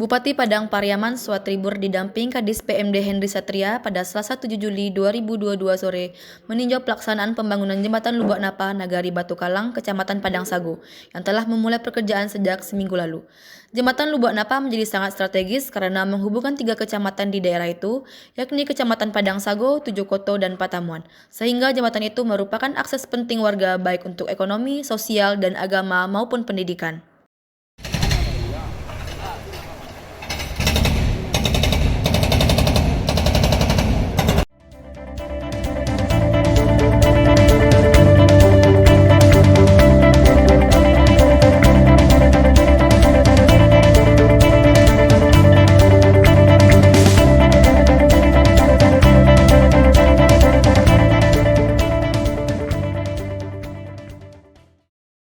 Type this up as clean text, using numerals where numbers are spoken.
Bupati Padang Pariaman Swatribur didamping Kadis PMD Henry Satria pada Selasa 7 Juli 2022 sore meninjau pelaksanaan pembangunan jembatan Lubak Napa Nagari Batu Kalang, Kecamatan Padang Sagu yang telah memulai pekerjaan sejak seminggu lalu. Jembatan Lubak Napa menjadi sangat strategis karena menghubungkan 3 kecamatan di daerah itu, yakni Kecamatan Padang Sagu, Tujokoto, dan Patamuan. Sehingga jembatan itu merupakan akses penting warga baik untuk ekonomi, sosial, dan agama maupun pendidikan.